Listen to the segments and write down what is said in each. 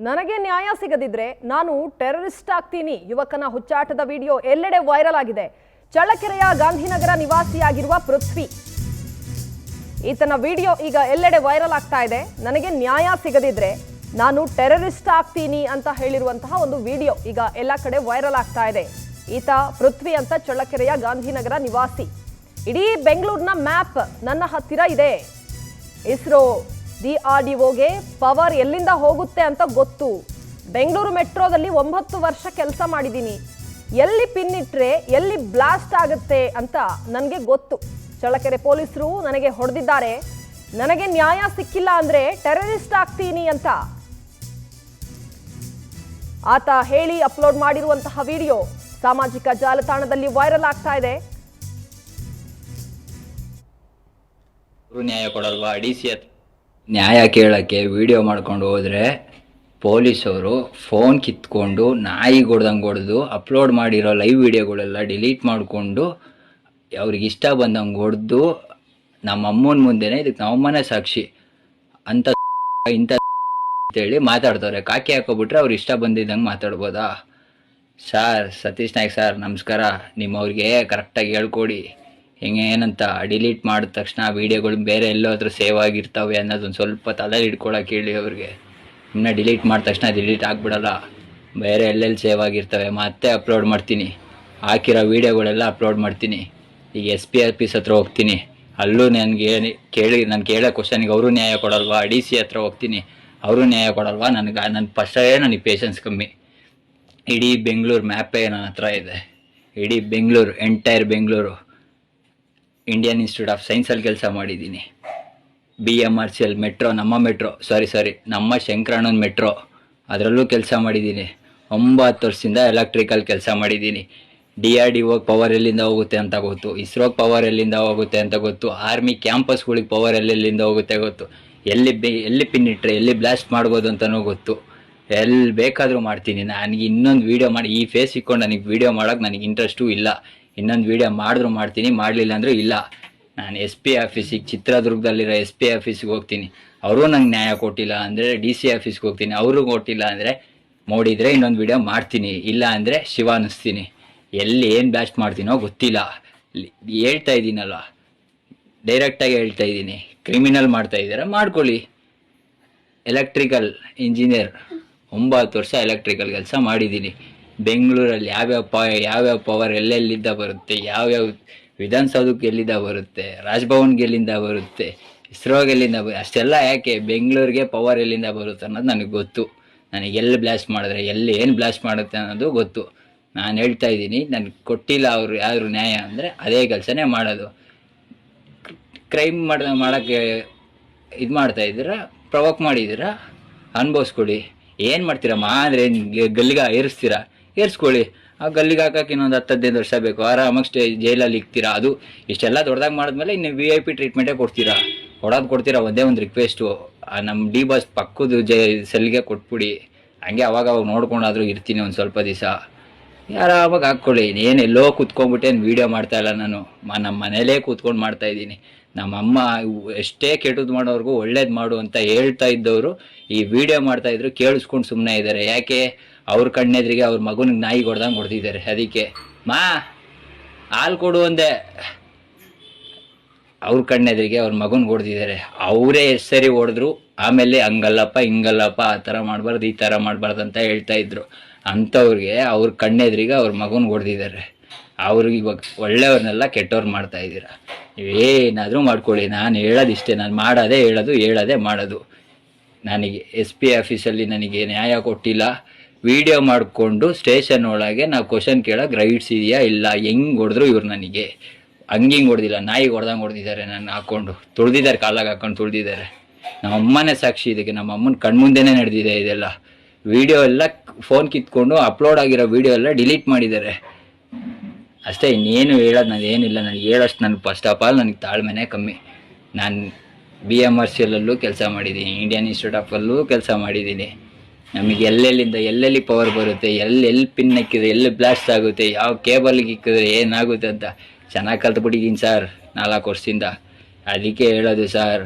ನನಗೆ ನ್ಯಾಯ ಸಿಗದಿದ್ರೆ ನಾನು ಟೆರರಿಸ್ಟ್ ಆಗ್ತೀನಿ. ಯುವಕನ ಹುಚ್ಚಾಟದ ವಿಡಿಯೋ ಎಲ್ಲೆಡೆ ವೈರಲ್ ಆಗಿದೆ. ಚಳ್ಳಕೆರೆಯ ಗಾಂಧಿನಗರ ನಿವಾಸಿಯಾಗಿರುವ ಪೃಥ್ವಿ, ಈತನ ವಿಡಿಯೋ ಈಗ ಎಲ್ಲೆಡೆ ವೈರಲ್ ಆಗ್ತಾ ಇದೆ. ನನಗೆ ನ್ಯಾಯ ಸಿಗದಿದ್ರೆ ನಾನು ಟೆರರಿಸ್ಟ್ ಆಗ್ತೀನಿ ಅಂತ ಹೇಳಿರುವಂತಹ ಒಂದು ವಿಡಿಯೋ ಈಗ ಎಲ್ಲ ಕಡೆ ವೈರಲ್ ಆಗ್ತಾ ಇದೆ. ಈತ ಪೃಥ್ವಿ ಅಂತ ಚಳ್ಳಕೆರೆಯ ಗಾಂಧಿನಗರ ನಿವಾಸಿ. ಇಡೀ ಬೆಂಗಳೂರಿನ ಮ್ಯಾಪ್ ನನ್ನ ಹತ್ತಿರ ಇದೆ. ಇಸ್ರೋ DRDOಗೆ ಪವರ್ ಎಲ್ಲಿಂದ ಹೋಗುತ್ತೆ ಅಂತ ಗೊತ್ತು. ಬೆಂಗಳೂರು ಮೆಟ್ರೋದಲ್ಲಿ 9 ವರ್ಷ ಕೆಲಸ ಮಾಡಿದ್ದೀನಿ. ಎಲ್ಲಿ ಪಿನ್ ಇಟ್ರೆ ಎಲ್ಲಿ ಬ್ಲಾಸ್ಟ್ ಆಗುತ್ತೆ ಅಂತ ನನಗೆ ಗೊತ್ತು. ಚಳ್ಳಕೆರೆ ಪೊಲೀಸರು ನನಗೆ ಹೊಡೆದಿದ್ದಾರೆ. ನನಗೆ ನ್ಯಾಯ ಸಿಕ್ಕಿಲ್ಲ ಅಂದ್ರೆ ಟೆರರಿಸ್ಟ್ ಆಗ್ತೀನಿ ಅಂತ ಆತ ಹೇಳಿ ಅಪ್ಲೋಡ್ ಮಾಡಿರುವಂತಹ ವಿಡಿಯೋ ಸಾಮಾಜಿಕ ಜಾಲತಾಣದಲ್ಲಿ ವೈರಲ್ ಆಗ್ತಾ ಇದೆ. ನ್ಯಾಯ ಕೊಡಲ್ವಾ? DC ನ್ಯಾಯ ಕೇಳಕ್ಕೆ ವಿಡಿಯೋ ಮಾಡ್ಕೊಂಡು ಹೋದ್ರೆ ಪೊಲೀಸವರು ಫೋನ್ ಕಿತ್ಕೊಂಡು ನಾಯಿಗೆ ಹೊಡೆದಂಗೆ ಹೊಡೆದು ಅಪ್ಲೋಡ್ ಮಾಡಿರೋ ಲೈವ್ ವಿಡಿಯೋಗಳೆಲ್ಲ ಡಿಲೀಟ್ ಮಾಡಿಕೊಂಡು ಅವ್ರಿಗೆ ಇಷ್ಟ ಬಂದಂಗೆ ಹೊಡೆದು ನಮ್ಮ ಅಮ್ಮನ ಮುಂದೆನೇ ಇದಕ್ಕೆ ನಮ್ಮಮ್ಮನೇ ಸಾಕ್ಷಿ ಅಂತ ಇಂಥ ಅಂತೇಳಿ ಮಾತಾಡ್ತಾರೆ. ಕಾಕಿ ಹಾಕೋಬಿಟ್ರೆ ಅವ್ರು ಇಷ್ಟ ಬಂದಿದ್ದಂಗೆ ಮಾತಾಡ್ಬೋದಾ? ಸರ್ ಸತೀಶ್ ನಾಯ್ಕ್ ಸರ್ ನಮಸ್ಕಾರ. ನಿಮ್ಮವ್ರಿಗೆ ಕರೆಕ್ಟಾಗಿ ಹೇಳ್ಕೊಡಿ ಹಿಂಗೆ ಏನಂತ ಡಿಲೀಟ್ ಮಾಡಿದ ತಕ್ಷಣ ವೀಡಿಯೋಗಳು ಬೇರೆ ಎಲ್ಲೋದ್ರೂ ಸೇವ್ ಆಗಿರ್ತವೆ ಅನ್ನೋದೊಂದು ಸ್ವಲ್ಪ ತಲೆಯಲ್ಲಿ ಇಟ್ಕೊಳಕ್ಕೆ ಹೇಳಿ ಅವ್ರಿಗೆ. ಇನ್ನು ಡಿಲೀಟ್ ಮಾಡಿದ ತಕ್ಷಣ ಡಿಲೀಟ್ ಆಗಿಬಿಡಲ್ಲ, ಬೇರೆ ಎಲ್ಲೆಲ್ಲಿ ಸೇವ್ ಆಗಿರ್ತವೆ ಮತ್ತೆ ಅಪ್ಲೋಡ್ ಮಾಡ್ತೀನಿ. ಹಾಕಿರೋ ವೀಡಿಯೋಗಳೆಲ್ಲ ಅಪ್ಲೋಡ್ ಮಾಡ್ತೀನಿ. ಈಗ SP ಆಫೀಸ್ ಹತ್ರ ಹೋಗ್ತೀನಿ, ಅಲ್ಲೂ ನನಗೆ ನಾನು ಕೇಳೋ ಕ್ವಶನಿಗೆ ಅವರು ನ್ಯಾಯ ಕೊಡಲ್ವಾ? DC ಹತ್ರ ಹೋಗ್ತೀನಿ, ಅವರು ನ್ಯಾಯ ಕೊಡಲ್ವಾ? ನನ್ನ ಫಸ್ಟೇ ನನಗೆ ಪೇಷನ್ಸ್ ಕಮ್ಮಿ. ಇಡೀ ಬೆಂಗಳೂರು ಮ್ಯಾಪೇ ನನ್ನ ಹತ್ರ ಇದೆ. ಇಡೀ Bengaluru, entire Bengaluru. Indian Institute of ಸೈನ್ಸಲ್ಲಿ ಕೆಲಸ ಮಾಡಿದ್ದೀನಿ. BMRCL ಮೆಟ್ರೋ, ನಮ್ಮ ಶಂಕರಣ್ಣನ ಮೆಟ್ರೋ ಅದರಲ್ಲೂ ಕೆಲಸ ಮಾಡಿದ್ದೀನಿ. 9 ವರ್ಷದಿಂದ ಎಲೆಕ್ಟ್ರಿಕಲ್ ಕೆಲಸ ಮಾಡಿದ್ದೀನಿ. DRDO ಪವರ್ ಎಲ್ಲಿಂದ ಹೋಗುತ್ತೆ ಅಂತ ಗೊತ್ತು, ಇಸ್ರೋಗೆ ಪವರ್ ಎಲ್ಲಿಂದ ಹೋಗುತ್ತೆ ಅಂತ ಗೊತ್ತು, ಆರ್ಮಿ ಕ್ಯಾಂಪಸ್ಗಳಿಗೆ ಪವರ್ ಎಲ್ಲಿಂದ ಹೋಗುತ್ತೆ ಗೊತ್ತು, ಎಲ್ಲಿ ಪಿನ್ ಇಟ್ಟರೆ ಎಲ್ಲಿ ಬ್ಲಾಸ್ಟ್ ಮಾಡ್ಬೋದು ಅಂತಲೂ ಗೊತ್ತು. ಎಲ್ಲಿ ಬೇಕಾದರೂ ಮಾಡ್ತೀನಿ. ನನಗೆ ಇನ್ನೊಂದು ವೀಡಿಯೋ ಮಾಡಿ ಈ ಫೇಸ್ ಇಟ್ಕೊಂಡು ನನಗೆ ವೀಡಿಯೋ ಮಾಡೋಕ್ಕೆ ನನಗೆ ಇಂಟ್ರೆಸ್ಟು ಇಲ್ಲ. ಇನ್ನೊಂದು ವೀಡಿಯೋ ಮಾಡಿದ್ರು ಮಾಡ್ತೀನಿ, ಮಾಡಲಿಲ್ಲ ಅಂದರೂ ಇಲ್ಲ. ನಾನು SP ಆಫೀಸಿಗೆ, ಚಿತ್ರದುರ್ಗದಲ್ಲಿರೋ SP ಆಫೀಸಿಗೆ ಹೋಗ್ತೀನಿ, ಅವರು ನಂಗೆ ನ್ಯಾಯ ಕೊಟ್ಟಿಲ್ಲ ಅಂದರೆ DC ಆಫೀಸ್ಗೆ ಹೋಗ್ತೀನಿ, ಅವರು ಕೊಟ್ಟಿಲ್ಲ ಅಂದರೆ ನೋಡಿದರೆ ಇನ್ನೊಂದು ವೀಡಿಯೋ ಮಾಡ್ತೀನಿ, ಇಲ್ಲ ಅಂದರೆ ಶಿವ ಅನ್ನಿಸ್ತೀನಿ. ಎಲ್ಲಿ ಏನು ಬ್ಲಾಸ್ಟ್ ಮಾಡ್ತೀನೋ ಗೊತ್ತಿಲ್ಲ. ಹೇಳ್ತಾ ಇದ್ದೀನಲ್ಲ, ಡೈರೆಕ್ಟಾಗಿ ಹೇಳ್ತಾ ಇದ್ದೀನಿ. ಕ್ರಿಮಿನಲ್ ಮಾಡ್ತಾ ಇದ್ದೀರಾ ಮಾಡ್ಕೊಳ್ಳಿ. ಎಲೆಕ್ಟ್ರಿಕಲ್ ಇಂಜಿನಿಯರ್ 9 ವರ್ಷ ಎಲೆಕ್ಟ್ರಿಕಲ್ ಕೆಲಸ ಮಾಡಿದ್ದೀನಿ. ಬೆಂಗಳೂರಲ್ಲಿ ಯಾವ್ಯಾವ ಪವರ್ ಎಲ್ಲೆಲ್ಲಿಂದ ಬರುತ್ತೆ, ಯಾವ್ಯಾವ ವಿಧಾನಸೌಧಕ್ಕೆ ಎಲ್ಲಿಂದ ಬರುತ್ತೆ, ರಾಜ್ಭವನ್ಗೆ ಎಲ್ಲಿಂದ ಬರುತ್ತೆ, ಇಸ್ರೋಗೆ ಎಲ್ಲಿಂದ ಅಷ್ಟೆಲ್ಲ ಯಾಕೆ? ಬೆಂಗಳೂರಿಗೆ ಪವರ್ ಎಲ್ಲಿಂದ ಬರುತ್ತೆ ಅನ್ನೋದು ನನಗೆ ಗೊತ್ತು. ನನಗೆ ಎಲ್ಲಿ ಬ್ಲಾಸ್ಟ್ ಮಾಡಿದ್ರೆ ಎಲ್ಲಿ ಏನು ಬ್ಲಾಸ್ಟ್ ಮಾಡುತ್ತೆ ಅನ್ನೋದು ಗೊತ್ತು. ನಾನು ಹೇಳ್ತಾ ಇದ್ದೀನಿ, ನನಗೆ ಕೊಟ್ಟಿಲ್ಲ ಅವರು ಯಾರು ನ್ಯಾಯ ಅಂದರೆ ಅದೇ ಕೆಲಸನೇ ಮಾಡೋದು. ಕ್ರೈಮ್ ಮಾಡೋಕ್ಕೆ ಇದು ಮಾಡ್ತಾಯಿದ್ದೀರಾ, ಪ್ರವೋಕ್ ಮಾಡಿದ್ದೀರಾ, ಅನುಭವಿಸ್ಕೊಡಿ. ಏನು ಮಾಡ್ತೀರಮ್ಮ ಅಂದರೆ ಗಲ್ಲಿಗೆ ಏರಿಸ್ಕೊಳ್ಳಿ. ಆ ಗಲ್ಲಿಗೆ ಹಾಕೋಕೆ ಇನ್ನೊಂದು 10-15 ವರ್ಷ ಬೇಕು. ಆರಾಮಾಗಿ ಜೈಲಲ್ಲಿ ಇಕ್ತೀರಾ. ಅದು ಇಷ್ಟೆಲ್ಲ ದೊಡ್ಡದಾಗಿ ಮಾಡಿದ್ಮೇಲೆ ಇನ್ನು VIP ಟ್ರೀಟ್ಮೆಂಟೇ ಕೊಡ್ತೀರಾ. ಒಂದೇ ಒಂದು ರಿಕ್ವೆಸ್ಟು, ನಮ್ಮ D ಬಸ್ ಪಕ್ಕದ ಸೆಲ್ಗೆ ಕೊಟ್ಬಿಡಿ. ಹಂಗೆ ಅವಾಗ ನೋಡ್ಕೊಂಡಾದರೂ ಇರ್ತೀನಿ ಒಂದು ಸ್ವಲ್ಪ ದಿವಸ. ಆರಾಮಾಗಿ ಹಾಕ್ಕೊಳ್ಳಿ. ಏನೆಲ್ಲೋ ಕೂತ್ಕೊಂಡ್ಬಿಟ್ಟೇನು ವೀಡಿಯೋ ಮಾಡ್ತಾಯಿಲ್ಲ ನಾನು, ನಮ್ಮ ಮನೇಲೇ ಕೂತ್ಕೊಂಡು ಮಾಡ್ತಾಯಿದ್ದೀನಿ. ನಮ್ಮಮ್ಮ ಎಷ್ಟೇ ಕೆಟ್ಟದ್ದು ಮಾಡೋರ್ಗೂ ಒಳ್ಳೇದು ಮಾಡು ಅಂತ ಹೇಳ್ತಾ ಇದ್ದವರು ಈ ವಿಡಿಯೋ ಮಾಡ್ತಾಯಿದ್ರು, ಕೇಳಿಸ್ಕೊಂಡು ಸುಮ್ಮನೆ ಇದ್ದಾರೆ. ಯಾಕೆ? ಅವ್ರ ಕಣ್ಣೆದ್ರಿಗೆ ಅವ್ರ ಮಗನಿಗೆ ನಾಯಿಗೆ ಹೊಡೆದಂಗೆ ಹೊಡೆದಿದ್ದಾರೆ. ಅದಕ್ಕೆ ಹಾಲು ಕೊಡು ಅಂದೆ, ಅವ್ರ ಕಣ್ಣೆದ್ರಿಗೆ ಅವ್ರ ಮಗನಿಗೆ ಹೊಡೆದಿದ್ದಾರೆ. ಅವರೇ ಎಷ್ಟು ಸರಿ ಹೊಡೆದ್ರು, ಆಮೇಲೆ ಹಂಗಲ್ಲಪ್ಪ ಹಿಂಗಲ್ಲಪ್ಪ ಆ ಥರ ಮಾಡಬಾರ್ದು ಈ ಥರ ಮಾಡಬಾರ್ದು ಅಂತ ಹೇಳ್ತಾ ಇದ್ರು. ಅಂಥವ್ರಿಗೆ ಅವ್ರ ಕಣ್ಣೆದ್ರಿಗೆ ಅವ್ರ ಮಗನಿಗೆ ಹೊಡೆದಿದ್ದಾರೆ. ಅವ್ರಿಗೆ ಇವಾಗ ಒಳ್ಳೆಯವ್ರನ್ನೆಲ್ಲ ಕೆಟ್ಟವ್ರು ಮಾಡ್ತಾ ಇದ್ದೀರಾ. ಏನಾದರೂ ಮಾಡ್ಕೊಳ್ಳಿ. ನಾನು ಹೇಳೋದಿಷ್ಟೇ, ನಾನು ಹೇಳೋದೇ ಮಾಡೋದು. ನನಗೆ SP ಆಫೀಸಲ್ಲಿ ನನಗೆ ನ್ಯಾಯ ಕೊಟ್ಟಿಲ್ಲ. ವಿಡಿಯೋ ಮಾಡಿಕೊಂಡು ಸ್ಟೇಷನ್ ಒಳಗೆ ನಾವು ಕ್ವಶನ್ ಕೇಳೋಕೆ ರೈಟ್ಸ್ ಇದೆಯಾ ಇಲ್ಲ? ಹೆಂಗೆ ಹೊಡೆದ್ರು ಇವ್ರು ನನಗೆ ಹಿಂಗೆ ಹೊಡೆದಿಲ್ಲ, ನಾಯಿಗೆ ಹೊಡೆದಂಗೆ ಹೊಡೆದಿದ್ದಾರೆ. ನಾನು ಹಾಕ್ಕೊಂಡು ತುಳಿದಿದ್ದಾರೆ, ಕಾಲಾಗ ಹಾಕೊಂಡು ತುಳಿದಿದ್ದಾರೆ. ನಮ್ಮ ಅಮ್ಮನೇ ಸಾಕ್ಷಿ ಇದಕ್ಕೆ. ನಮ್ಮ ಅಮ್ಮನ ಕಣ್ಮುಂದೆನೇ ನಡೆದಿದೆ ಇದೆಲ್ಲ. ವಿಡಿಯೋ ಎಲ್ಲ ಫೋನ್ ಕಿತ್ಕೊಂಡು ಅಪ್ಲೋಡ್ ಆಗಿರೋ ವಿಡಿಯೋ ಎಲ್ಲ ಡಿಲೀಟ್ ಮಾಡಿದ್ದಾರೆ ಅಷ್ಟೇ. ಇನ್ನೇನು ಹೇಳೋದು ನಾನು ಏನಿಲ್ಲ. ನನಗೆ ಹೇಳೋಷ್ಟು ನನಗೆ ಫಸ್ಟ್ ಆಫ್ ಆಲ್ ನನಗೆ ತಾಳ್ಮೆನೇ ಕಮ್ಮಿ. ನಾನು BMRCLಲ್ಲೂ ಕೆಲಸ ಮಾಡಿದ್ದೀನಿ, ಇಂಡಿಯನ್ ಇನ್ಸ್ಟಿಟ್ಯೂಟ್ ಆಫಲ್ಲೂ ಕೆಲಸ ಮಾಡಿದ್ದೀನಿ. ನಮಗೆ ಎಲ್ಲೆಲ್ಲಿ ಪವರ್ ಬರುತ್ತೆ, ಎಲ್ಲೆಲ್ಲಿ ಪಿನ್ ಹಾಕಿದ್ರೆ ಎಲ್ಲಿ ಬ್ಲಾಸ್ಟ್ ಆಗುತ್ತೆ, ಯಾವ ಕೇಬಲ್ಗೆ ಇಕ್ಕಿದ್ರೆ ಏನಾಗುತ್ತೆ ಅಂತ ಚೆನ್ನಾಗಿ ಕಲ್ತ್ಬಿಟ್ಟಿದ್ದೀನಿ ಸರ್ 4 ವರ್ಷದಿಂದ. ಅದಕ್ಕೆ ಹೇಳೋದು ಸರ್,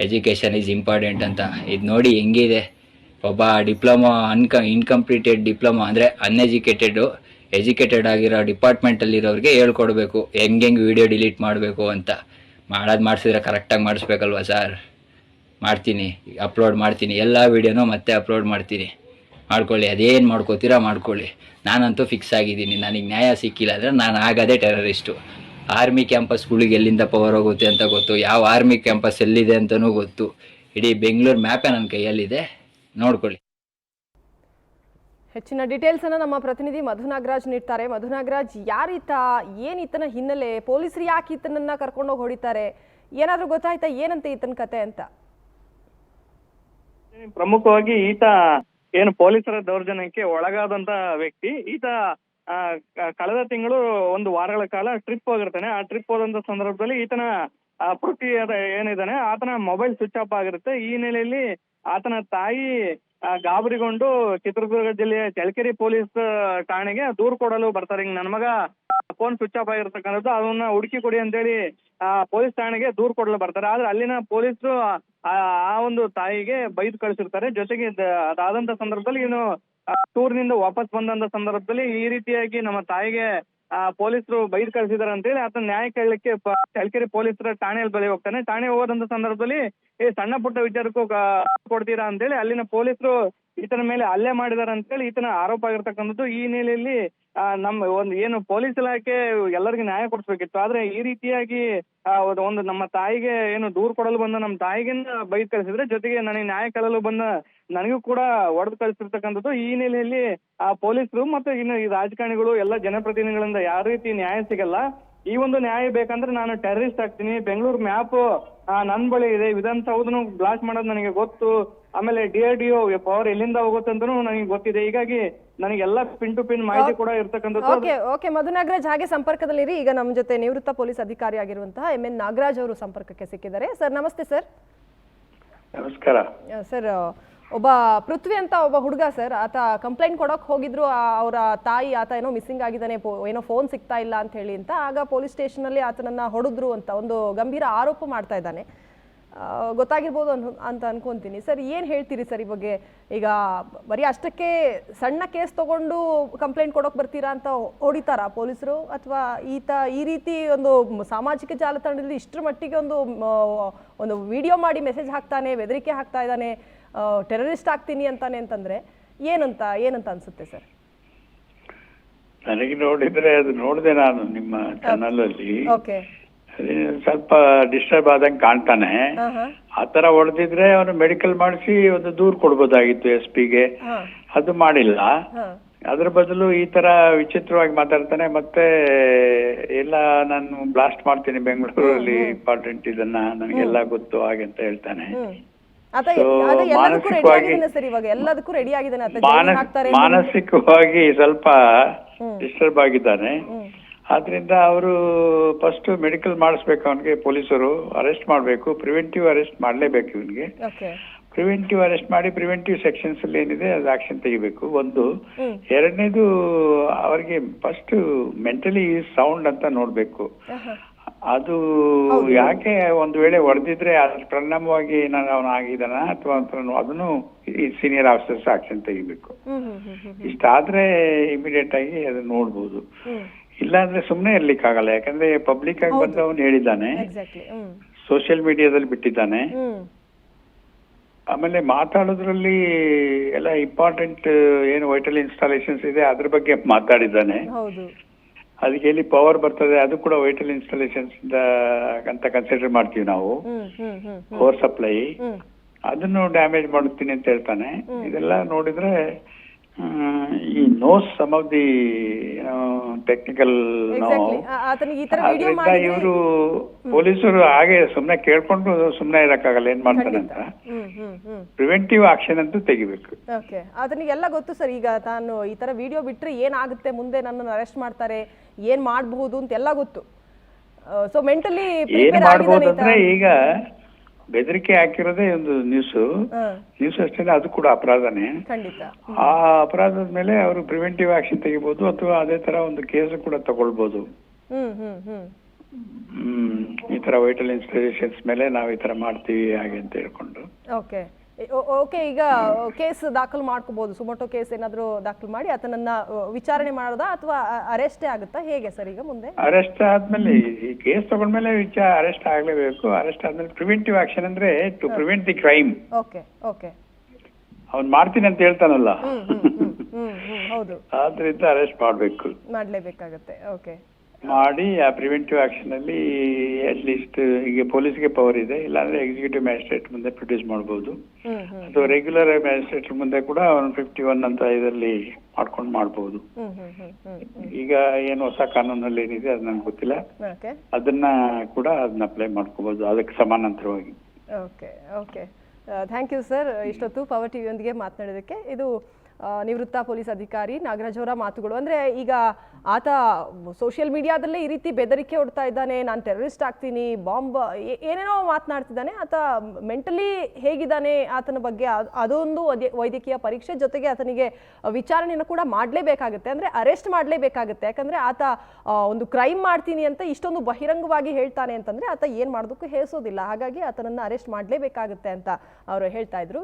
ಎಜುಕೇಷನ್ ಈಸ್ ಇಂಪಾರ್ಟೆಂಟ್ ಅಂತ. ಇದು ನೋಡಿ ಹೆಂಗಿದೆ, ಒಬ್ಬ ಡಿಪ್ಲೊಮಾ ಇನ್ಕಂಪ್ಲೀಟೆಡ್ ಡಿಪ್ಲೊಮಾ ಅಂದರೆ ಎಜುಕೇಟೆಡ್ ಆಗಿರೋ ಡಿಪಾರ್ಟ್ಮೆಂಟಲ್ಲಿರೋರಿಗೆ ಹೇಳ್ಕೊಡ್ಬೇಕು ಹೆಂಗೆ ವಿಡಿಯೋ ಡಿಲೀಟ್ ಮಾಡಬೇಕು ಅಂತ. ಮಾಡಿಸಿದ್ರೆ ಕರೆಕ್ಟಾಗಿ ಮಾಡಿಸ್ಬೇಕಲ್ವ ಸರ್. ಮಾಡ್ತೀನಿ, ಅಪ್ಲೋಡ್ ಮಾಡ್ತೀನಿ, ಎಲ್ಲ ವೀಡಿಯೋನೂ ಮತ್ತೆ ಅಪ್ಲೋಡ್ ಮಾಡ್ತೀನಿ. ಮಾಡ್ಕೊಳ್ಳಿ, ಅದೇನು ಮಾಡ್ಕೋತೀರಾ ಮಾಡ್ಕೊಳ್ಳಿ. ನಾನಂತೂ ಫಿಕ್ಸ್ ಆಗಿದ್ದೀನಿ, ನನಗೆ ನ್ಯಾಯ ಸಿಕ್ಕಿಲ್ಲ ಅಂದರೆ ನಾನು ಆಗೋದೇ ಟೆರರಿಸ್ಟು. ಆರ್ಮಿ ಕ್ಯಾಂಪಸ್ಗಳಿಗೆ ಎಲ್ಲಿಂದ ಪವರ್ ಹೋಗುತ್ತೆ ಅಂತ ಗೊತ್ತು, ಯಾವ ಆರ್ಮಿ ಕ್ಯಾಂಪಸ್ ಎಲ್ಲಿದೆ ಅಂತಲೂ ಗೊತ್ತು. ಇಡೀ ಬೆಂಗಳೂರು ಮ್ಯಾಪೇ ನನ್ನ ಕೈಯಲ್ಲಿದೆ, ನೋಡ್ಕೊಳ್ಳಿ. ಹೆಚ್ಚಿನ ಡೀಟೇಲ್ಸ್ ಅನ್ನ ನಮ್ಮ ಪ್ರತಿನಿಧಿ ಮಧು ನಾಗರಾಜ್ ನೀಡ್ತಾರೆ. ಮಧು ನಾಗರಾಜ್, ಯಾರೀತ, ಏನಿತನ ಹಿನ್ನೆಲೆ, ಪೊಲೀಸರು ಯಾಕೆ ಈತನನ್ನ ಕರ್ಕೊಂಡೋಗಿ ಹೊಡಿತಾರೆ, ಏನಾದರೂ ಗೊತ್ತಾಯ್ತಾ ಏನಂತ ಈತನ ಕತೆ ಅಂತ? ಪ್ರಮುಖವಾಗಿ ಈತ ಏನು ಪೊಲೀಸರ ದೌರ್ಜನ್ಯಕ್ಕೆ ಒಳಗಾದಂತ ವ್ಯಕ್ತಿ. ಈತ ಕಳೆದ ತಿಂಗಳು ಒಂದು ವಾರಗಳ ಕಾಲ ಟ್ರಿಪ್ ಹೋಗಿರ್ತಾನೆ. ಆ ಟ್ರಿಪ್ ಹೋದಂತ ಸಂದರ್ಭದಲ್ಲಿ ಈತನ ಪೃಥ್ವಿ ಏನಿದ್ದಾನೆ ಆತನ ಮೊಬೈಲ್ ಸ್ವಿಚ್ ಆಫ್ ಆಗಿರುತ್ತೆ. ಈ ಹಿನ್ನೆಲೆಯಲ್ಲಿ ಆತನ ತಾಯಿ ಗಾಬರಿಗೊಂಡು ಚಿತ್ರದುರ್ಗ ಜಿಲ್ಲೆಯ ಚಳ್ಳಕೆರೆ ಪೊಲೀಸ್ ಠಾಣೆಗೆ ದೂರು ಕೊಡಲು ಬರ್ತಾರೆ. ಹಿಂಗ್ ನನ್ನ ಮಗ ಫೋನ್ ಸ್ವಿಚ್ ಆಫ್ ಆಗಿರ್ತಕ್ಕಂಥದ್ದು, ಅದನ್ನ ಹುಡುಕಿ ಕೊಡಿ ಅಂತೇಳಿ ಪೊಲೀಸ್ ಠಾಣೆಗೆ ದೂರು ಕೊಡಲು ಬರ್ತಾರೆ. ಆದ್ರೆ ಅಲ್ಲಿನ ಪೊಲೀಸರು ಆ ಒಂದು ತಾಯಿಗೆ ಬೈದು ಕಳಿಸಿರ್ತಾರೆ. ಜೊತೆಗೆ ಅದಾದಂತ ಸಂದರ್ಭದಲ್ಲಿ ಇನ್ನು ಟೂರ್ನಿಂದ ವಾಪಸ್ ಬಂದಂತ ಸಂದರ್ಭದಲ್ಲಿ ಈ ರೀತಿಯಾಗಿ ನಮ್ಮ ತಾಯಿಗೆ ಪೊಲೀಸರು ಬೈದು ಕಳಿಸಿದಾರೆ ಅಂತೇಳಿ ಆತನ ನ್ಯಾಯ ಕೇಳಲಿಕ್ಕೆ ಚಳ್ಳಕೆರೆ ಪೊಲೀಸರ ಠಾಣೆಯಲ್ಲಿ ಬಳಿ ಹೋಗ್ತಾನೆ. ಠಾಣೆ ಹೋದಂತ ಸಂದರ್ಭದಲ್ಲಿ ಈ ಸಣ್ಣ ಪುಟ್ಟ ವಿಚಾರಕ್ಕೂ ಕೊಡ್ತೀರಾ ಅಂತೇಳಿ ಅಲ್ಲಿನ ಪೊಲೀಸರು ಈತನ ಮೇಲೆ ಹಲ್ಲೆ ಮಾಡಿದಾರೆ ಅಂತೇಳಿ ಈತನ ಆರೋಪ ಆಗಿರ್ತಕ್ಕಂಥದ್ದು. ಈ ಹಿನ್ನೆಲೆಯಲ್ಲಿ ನಮ್ಮ ಒಂದು ಏನು ಪೊಲೀಸ್ ಇಲಾಖೆ ಎಲ್ಲರಿಗೂ ನ್ಯಾಯ ಕೊಡಿಸ್ಬೇಕಿತ್ತು. ಆದ್ರೆ ಈ ರೀತಿಯಾಗಿ ಒಂದು ನಮ್ಮ ತಾಯಿಗೆ ಏನು ದೂರು ಕೊಡಲು ಬಂದ ನಮ್ಮ ತಾಯಿಗಿಂದ ಬೈದ್ ಕಳಿಸಿದ್ರೆ, ಜೊತೆಗೆ ನನಗೆ ನ್ಯಾಯ ಕೇಳಲು ಬಂದ ನನಗೂ ಕೂಡ ಒಡೆದು ಕಳಿಸಿರ್ತಕ್ಕಂಥದ್ದು. ಈ ಹಿನ್ನೆಲೆಯಲ್ಲಿ ಪೊಲೀಸರು ಮತ್ತು ಇನ್ನು ಈ ರಾಜಕಾರಣಿಗಳು ಎಲ್ಲ ಜನಪ್ರತಿನಿಧಿಗಳಿಂದ ಯಾವ ರೀತಿ ನ್ಯಾಯ ಸಿಗಲ್ಲ. ಈ ಒಂದು ನ್ಯಾಯ ಬೇಕಂದ್ರೆ ನಾನು ಟೆರರಿಸ್ಟ್ ಆಗ್ತೀನಿ, ಬೆಂಗಳೂರು ಮ್ಯಾಪ್ ನನ್ ಬಳಿ ಇದೆ, ವಿಧಾನಸೌಧನು ಬ್ಲಾಸ್ಟ್ ಮಾಡೋದು ನನಗೆ ಗೊತ್ತು, ಆಮೇಲೆ DRDO ಪವರ್ ಎಲ್ಲಿಂದ ಹೋಗುತ್ತೆ ಅಂತನೂ ನನಗೆ ಗೊತ್ತಿದೆ. ಹೀಗಾಗಿ ನನಗೆಲ್ಲ ಪಿನ್ ಟು ಪಿನ್ ಮಾಹಿತಿ ಕೂಡ ಇರ್ತಕ್ಕಂಥದ್ದು. ಓಕೆ ಮಧು ನಾಗರಾಜ್, ಹಾಗೆ ಸಂಪರ್ಕದಲ್ಲಿರಿ. ಈಗ ನಮ್ಮ ಜೊತೆ ನಿವೃತ್ತ ಪೊಲೀಸ್ ಅಧಿಕಾರಿ ಆಗಿರುವಂತಹ MN ನಾಗರಾಜ್ ಅವರು ಸಂಪರ್ಕಕ್ಕೆ ಸಿಕ್ಕಿದ್ದಾರೆ. ಸರ್ ನಮಸ್ತೆ. ಸರ್ ನಮಸ್ಕಾರ. ಸರ್, ಒಬ್ಬ ಪೃಥ್ವಿ ಅಂತ ಒಬ್ಬ ಹುಡುಗ ಸರ್, ಆತ ಕಂಪ್ಲೇಂಟ್ ಕೊಡೋಕೆ ಹೋಗಿದ್ರು. ಅವರ ತಾಯಿ ಆತ ಏನೋ ಮಿಸ್ಸಿಂಗ್ ಆಗಿದ್ದಾನೆ, ಏನೋ ಫೋನ್ ಸಿಗ್ತಾ ಇಲ್ಲ ಅಂತ ಹೇಳಿ ಅಂತ. ಆಗ ಪೊಲೀಸ್ ಸ್ಟೇಷನಲ್ಲಿ ಆತನನ್ನ ಹೊಡೆದ್ರು ಅಂತ ಒಂದು ಗಂಭೀರ ಆರೋಪ ಮಾಡ್ತಾ ಇದ್ದಾನೆ. ಗೊತ್ತಾಗಿರ್ಬೋದು ಅಂತ ಅನ್ಕೊಂತೀನಿ. ಸರ್ ಏನು ಹೇಳ್ತೀರಿ ಸರ್ ಈ ಬಗ್ಗೆ? ಈಗ ಬರೀ ಅಷ್ಟಕ್ಕೆ ಸಣ್ಣ ಕೇಸ್ ತಗೊಂಡು ಕಂಪ್ಲೇಂಟ್ ಕೊಡೋಕೆ ಬರ್ತೀರಾ ಅಂತ ಹೊಡಿತಾರಾ ಪೊಲೀಸರು, ಅಥವಾ ಈ ರೀತಿ ಒಂದು ಸಾಮಾಜಿಕ ಜಾಲತಾಣದಲ್ಲಿ ಇಷ್ಟರ ಮಟ್ಟಿಗೆ ಒಂದು ವಿಡಿಯೋ ಮಾಡಿ ಮೆಸೇಜ್ ಹಾಕ್ತಾನೆ, ಬೆದರಿಕೆ ಹಾಕ್ತಾ ಇದ್ದಾನೆ, ಟೆರರಿಸ್ಟ್ ಆಗ್ತೀನಿ ಅಂತಾನೆ ಅಂತಂದ್ರೆ ಏನಂತ ಅನ್ಸುತ್ತೆ ಸರ್? ನನಗೆ ನೋಡಿದ್ರೆ ಅದು ನೋಡಿದೆ ನಾನು ನಿಮ್ಮ ಚಾನಲ್ ಅಲ್ಲಿ. ಓಕೆ, ಸ್ವಲ್ಪ ಡಿಸ್ಟರ್ಬ್ ಆದಂಗೆ ಕಾಣ್ತಾನೆ. ಆತರ ಹೊಡೆದಿದ್ರೆ ಅವನು ಮೆಡಿಕಲ್ ಮಾಡಿಸಿ ಒಂದು ದೂರು ಕೊಡ್ಬೋದಾಗಿತ್ತು SP ಗೆ. ಅದು ಮಾಡಿಲ್ಲ. ಅದ್ರ ಬದಲು ಈ ತರ ವಿಚಿತ್ರವಾಗಿ ಮಾತಾಡ್ತಾನೆ. ಮತ್ತೆ ಎಲ್ಲ ನಾನು ಬ್ಲಾಸ್ಟ್ ಮಾಡ್ತೀನಿ ಬೆಂಗಳೂರಲ್ಲಿ, ಇಂಪಾರ್ಟೆಂಟ್ ಇದನ್ನ ನನಗೆಲ್ಲ ಗೊತ್ತು ಹಾಗೆ ಅಂತ ಹೇಳ್ತಾನೆ. ಮಾನಸಿಕವಾಗಿ ಸ್ವಲ್ಪ ಡಿಸ್ಟರ್ಬ್ ಆಗಿದ್ದಾನೆ. ಆದ್ರಿಂದ ಅವರು ಫಸ್ಟ್ ಮೆಡಿಕಲ್ ಮಾಡಿಸ್ಬೇಕು ಅವನಿಗೆ. ಪೊಲೀಸರು ಅರೆಸ್ಟ್ ಮಾಡಬೇಕು, ಪ್ರಿವೆಂಟಿವ್ ಅರೆಸ್ಟ್ ಮಾಡಲೇಬೇಕು ಇವನಿಗೆ. ಪ್ರಿವೆಂಟಿವ್ ಅರೆಸ್ಟ್ ಮಾಡಿ ಪ್ರಿವೆಂಟಿವ್ ಸೆಕ್ಷನ್ಸ್ ಅಲ್ಲಿ ಏನಿದೆ ಅದು ಆಕ್ಷನ್ ತೆಗಿಬೇಕು ಒಂದು. ಎರಡನೇದು ಅವರಿಗೆ ಫಸ್ಟ್ ಮೆಂಟಲಿ ಸೌಂಡ್ ಅಂತ ನೋಡ್ಬೇಕು. ಅದು ಯಾಕೆ ಒಂದು ವೇಳೆ ಹೊಡೆದಿದ್ರೆ ಅದ್ರ ಪರಿಣಾಮವಾಗಿ ಅವನು ಆಗಿದಾನ ಅಥವಾ ಅದನ್ನು ಸೀನಿಯರ್ ಆಫೀಸರ್ಸ್ ಆಕ್ಷನ್ ತೆಗಿಬೇಕು. ಇಷ್ಟಾದ್ರೆ ಇಮಿಡಿಯೇಟ್ ಆಗಿ ಅದನ್ನ ನೋಡ್ಬೋದು. ಇಲ್ಲಾಂದ್ರೆ ಸುಮ್ನೆ ಇರ್ಲಿಕ್ಕೆ ಆಗಲ್ಲ. ಯಾಕಂದ್ರೆ ಪಬ್ಲಿಕ್ ಆಗಿ ಬಂದು ಅವನು ಹೇಳಿದ್ದಾನೆ, ಸೋಷಿಯಲ್ ಮೀಡಿಯಾದಲ್ಲಿ ಬಿಟ್ಟಿದ್ದಾನೆ. ಆಮೇಲೆ ಮಾತಾಡೋದ್ರಲ್ಲಿ ಎಲ್ಲ ಇಂಪಾರ್ಟೆಂಟ್ ಏನು ವೈಟಲ್ ಇನ್ಸ್ಟಾಲೇಷನ್ಸ್ ಇದೆ ಅದ್ರ ಬಗ್ಗೆ ಮಾತಾಡಿದ್ದಾನೆ. ಅದಕ್ಕೆ ಎಲ್ಲಿ ಪವರ್ ಬರ್ತದೆ ಅದು ಕೂಡ ವೈಟಲ್ ಇನ್ಸ್ಟಾಲೇಷನ್ಸ್ ಅಂತ ಕನ್ಸಿಡರ್ ಮಾಡ್ತೀವಿ ನಾವು. ಪವರ್ ಸಪ್ಲೈ ಅದನ್ನು ಡ್ಯಾಮೇಜ್ ಮಾಡುತ್ತೀನಿ ಅಂತ ಹೇಳ್ತಾನೆ. ಇದೆಲ್ಲ ನೋಡಿದ್ರೆ ಈ ನೋಸ್ ಸಮ್ ಆಫ್ ದಿ ಟೆಕ್ನಿಕಲ್ ಅದರಿಂದ ಇವರು ಪೊಲೀಸರು ಹಾಗೆ ಸುಮ್ನೆ ಕೇಳ್ಕೊಂಡು ಸುಮ್ನೆ ಇರಕ್ಕಾಗಲ್ಲ, ಏನ್ ಮಾಡ್ತಾನೆ ಅಂತ. ಪ್ರಿವೆಂಟಿವ್ ಆಕ್ಷನ್ ಅಂತೂ ತೆಗಿಬೇಕು. ಅದನ್ನೆಲ್ಲ ಗೊತ್ತು ಸರ್. ಈಗ ತಾನು ಈ ತರ ವಿಡಿಯೋ ಬಿಟ್ರೆ ಏನಾಗುತ್ತೆ ಮುಂದೆ, ನನ್ನನ್ನು ಅರೆಸ್ಟ್ ಮಾಡ್ತಾರೆ, ಏನ್ ಮಾಡಬಹುದು ಅಂತ ಎಲ್ಲ ಗೊತ್ತು. ಸೊ ಮೆಂಟಲಿ ಏನ್ ಮಾಡ್ಬೋದು ಅಂದ್ರೆ ಈಗ ಬೆದರಿಕೆ ಹಾಕಿರೋದೇ ಒಂದು ನ್ಯೂಸ್ ಅಷ್ಟೇ, ಅದು ಕೂಡ ಅಪರಾಧನೇ. ಆ ಅಪರಾಧದ ಮೇಲೆ ಅವರು ಪ್ರಿವೆಂಟಿವ್ ಆಕ್ಷನ್ ತೆಗಿಬಹುದು ಅಥವಾ ಅದೇ ತರ ಒಂದು ಕೇಸ್ ಕೂಡ ತಗೊಳ್ಬಹುದು. ಈ ತರ ವೈಟಲ್ ಇನ್ಸ್ಟಾಲೇಷನ್ಸ್ ಮೇಲೆ ನಾವು ಈ ತರ ಮಾಡ್ತೀವಿ ಹಾಗೆ ಅಂತ ಹೇಳ್ಕೊಂಡು. ಓಕೆ, ಓಕೆ, ಈಗ ಕೇಸ್ ದಾಖಲು ಮಾಡ್ಕೋಬಹುದು, ಸುಮೋಟೋ ಕೇಸ್ ಏನಾದರೂ ದಾಖಲು ಮಾಡಿ ಆತನನ್ನ ವಿಚಾರಣೆ ಮಾಡೋದಾ ಅಥವಾ ಅರೆಸ್ಟೇ ಆಗುತ್ತಾ, ಹೇಗೆ ಸರ್ ಈಗ ಮುಂದೆ? ಅರೆಸ್ಟ್ ಆದ್ಮೇಲೆ ಈ ಕೇಸ್ ತಗೊಂಡ್ಮೇಲೆ ಅರೆಸ್ಟ್ ಆಗ್ಲೇಬೇಕು. ಅರೆಸ್ಟ್ ಆದ್ಮೇಲೆ ಪ್ರಿವೆಂಟಿವ್ ಆಕ್ಷನ್ ಅಂದ್ರೆ to prevent the crime. Okay okay, ಅವ್ನು ಮಾಡ್ತೀನಿ ಅಂತ ಹೇಳ್ತಾನಲ್ಲ, ಹೌದು, ಆದ್ರಿಂದ ಅರೆಸ್ಟ್ ಮಾಡ್ಬೇಕು, ಮಾಡ್ಲೇಬೇಕಾಗತ್ತೆ. ಓಕೆ, ಮಾಡಿ ಆ ಪ್ರಿವೆಂಟಿವ್ ಆಕ್ಷನ್ ಅಲ್ಲಿ ಅಟ್ಲೀಸ್ಟ್ ಈಗ ಪೊಲೀಸ್ಗೆ ಪವರ್ ಇದೆ, ಇಲ್ಲಾಂದ್ರೆ ಎಕ್ಸಿಕ್ಯೂಟಿವ್ ಮ್ಯಾಜಿಸ್ಟ್ರೇಟ್ ಮುಂದೆ ಪ್ರೊಡ್ಯೂಸ್ ಮಾಡಬಹುದು, ಅಥವಾ ರೆಗ್ಯುಲರ್ ಮ್ಯಾಜಿಸ್ಟ್ರೇಟ್ ಮುಂದೆ ಕೂಡ 151 ಅಂತ ಇದರಲ್ಲಿ ಮಾಡ್ಬಹುದು. ಈಗ ಏನು ಹೊಸ ಕಾನೂನಲ್ಲಿ ಏನಿದೆ ಅದು ನಂಗೆ ಗೊತ್ತಿಲ್ಲ, ಅದನ್ನ ಕೂಡ ಅದನ್ನ ಅಪ್ಲೈ ಮಾಡ್ಕೋಬಹುದು ಅದಕ್ಕೆ ಸಮಾನಾಂತರವಾಗಿ. Okay okay, thank you sir, ಇಷ್ಟೊತ್ತು ಪವರ್ ಟಿವಿಯೊಂದಿಗೆ ಮಾತನಾಡೋದಕ್ಕೆ. ಇದು ನಿವೃತ್ತ ಪೊಲೀಸ್ ಅಧಿಕಾರಿ ನಾಗರಾಜ್ ಅವರ ಮಾತುಗಳು. ಅಂದರೆ ಈಗ ಆತ ಸೋಷಿಯಲ್ ಮೀಡಿಯಾದಲ್ಲೇ ಈ ರೀತಿ ಬೆದರಿಕೆ ಹೊಡ್ತಾ ಇದ್ದಾನೆ, ನಾನು ಟೆರರಿಸ್ಟ್ ಆಗ್ತೀನಿ, ಬಾಂಬ್ ಏನೇನೋ ಮಾತನಾಡ್ತಿದ್ದಾನೆ. ಆತ ಮೆಂಟಲಿ ಹೇಗಿದ್ದಾನೆ ಆತನ ಬಗ್ಗೆ ಅದೊಂದು ವೈದ್ಯಕೀಯ ಪರೀಕ್ಷೆ ಜೊತೆಗೆ ಆತನಿಗೆ ವಿಚಾರಣೆಯನ್ನು ಕೂಡ ಮಾಡಲೇಬೇಕಾಗುತ್ತೆ, ಅಂದರೆ ಅರೆಸ್ಟ್ ಮಾಡಲೇಬೇಕಾಗುತ್ತೆ. ಯಾಕಂದರೆ ಆತ ಒಂದು ಕ್ರೈಮ್ ಮಾಡ್ತೀನಿ ಅಂತ ಇಷ್ಟೊಂದು ಬಹಿರಂಗವಾಗಿ ಹೇಳ್ತಾನೆ ಅಂತಂದರೆ ಆತ ಏನು ಮಾಡೋದಕ್ಕೂ ಹೇಸೋದಿಲ್ಲ. ಹಾಗಾಗಿ ಆತನನ್ನು ಅರೆಸ್ಟ್ ಮಾಡಲೇಬೇಕಾಗುತ್ತೆ ಅಂತ ಅವರು ಹೇಳ್ತಾ ಇದ್ರು.